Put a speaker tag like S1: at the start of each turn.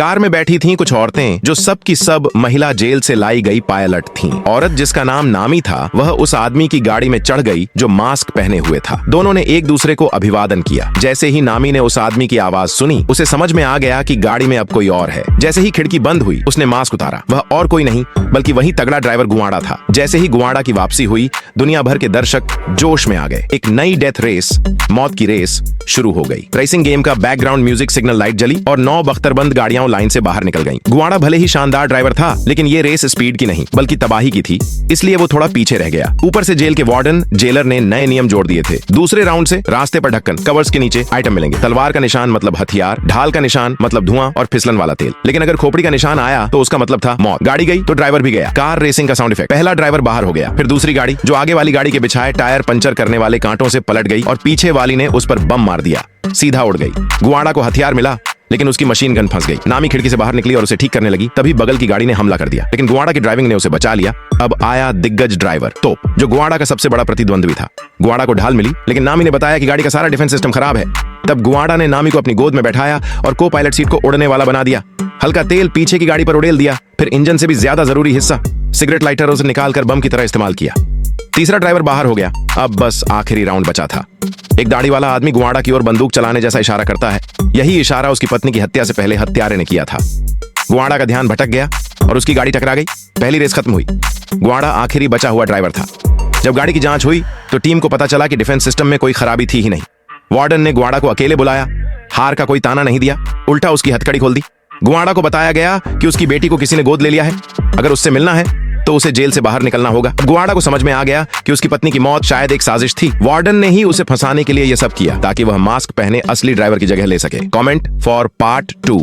S1: Car में बैठी थीं कुछ औरतें जो सब की सब महिला जेल से लाई गई पायलट थीं। औरत जिसका नाम नामी था वह उस आदमी की गाड़ी में चढ़ गई जो मास्क पहने हुए था। दोनों ने एक दूसरे को अभिवादन किया। जैसे ही नामी ने उस आदमी की आवाज सुनी उसे समझ में आ गया कि गाड़ी में अब कोई और है। जैसे ही खिड़की बंद हुई उसने मास्क उतारा। वह और कोई नहीं बल्कि वही तगड़ा ड्राइवर गुआड़ा था। जैसे ही गुआड़ा की वापसी हुई दुनिया भर के दर्शक जोश में आ गए। एक नई डेथ रेस, मौत की रेस शुरू हो गई। रेसिंग गेम का बैकग्राउंड म्यूजिक सिग्नल लाइट जली और 9 बख्तरबंद गाड़ियां लाइन से बाहर निकल गईं। गुआड़ा भले ही शानदार ड्राइवर था लेकिन ये रेस स्पीड की नहीं बल्कि तबाही की थी, इसलिए वो थोड़ा पीछे रह गया। ऊपर से जेल के वार्डन जेलर ने नए नियम जोड़ दिए थे। दूसरे राउंड से रास्ते पर ढक्कन, कवर्स के नीचे आइटम मिलेंगे। तलवार का निशान मतलब हथियार, ढाल का निशान मतलब धुआं और फिसलन वाला तेल। लेकिन अगर खोपड़ी का निशान आया तो उसका मतलब था मौत। गाड़ी गई तो ड्राइवर भी गया। कार रेसिंग का साउंड इफेक्ट। पहला ड्राइवर बाहर हो गया, फिर दूसरी गाड़ी जो आगे वाली गाड़ी के बिछाए टायर पंचर करने वाले कांटों से पलट गई और पीछे वाली ने उस पर बम मार दिया। सीधा उड़ गई। गुआड़ा को हथियार मिला लेकिन उसकी मशीन गन फंस गई। नामी खिड़की से बाहर निकली और उसे ठीक करने लगी, तभी बगल की गाड़ी ने हमला कर दिया लेकिन गुआड़ा की ड्राइविंग ने उसे बचा लिया। अब आया दिग्गज ड्राइवर तोप, जो गुआड़ा का सबसे बड़ा प्रतिद्वंद्वी था। गुआड़ा को ढाल मिली लेकिन नामी ने बताया कि गाड़ी का सारा डिफेंस सिस्टम खराब है। तब गुआड़ा ने नामी को अपनी गोद में बैठाया और को पायलट सीट को उड़ने वाला बना दिया। हल्का तेल पीछे की गाड़ी पर उड़ेल दिया, फिर इंजन से भी ज्यादा जरूरी हिस्सा सिगरेट लाइटरों से निकालकर बम की तरह इस्तेमाल किया। तीसरा ड्राइवर बाहर हो गया। अब बस आखिरी राउंड बचा था। एक दाढ़ी वाला आदमी गुआड़ा की ओर बंदूक चलाने जैसा इशारा करता है। यही इशारा उसकी पत्नी की हत्या से पहले हत्यारे ने किया था। गुआड़ा का ध्यान भटक गया और उसकी गाड़ी टकरा गई। पहली रेस खत्म हुई। गुआड़ा आखिरी बचा हुआ ड्राइवर था। जब गाड़ी की जांच हुई तो टीम को पता चला कि डिफेंस सिस्टम में कोई खराबी थी ही नहीं। वार्डन ने गुआड़ा को अकेले बुलाया, हार का कोई ताना नहीं दिया, उल्टा उसकी हथकड़ी खोल दी। गुआड़ा को बताया गया कि उसकी बेटी को किसी ने गोद ले लिया है, अगर उससे मिलना है तो उसे जेल से बाहर निकलना होगा। गुआड़ा को समझ में आ गया कि उसकी पत्नी की मौत शायद एक साजिश थी। वार्डन ने ही उसे फंसाने के लिए यह सब किया ताकि वह मास्क पहने असली ड्राइवर की जगह ले सके। Comment for part 2।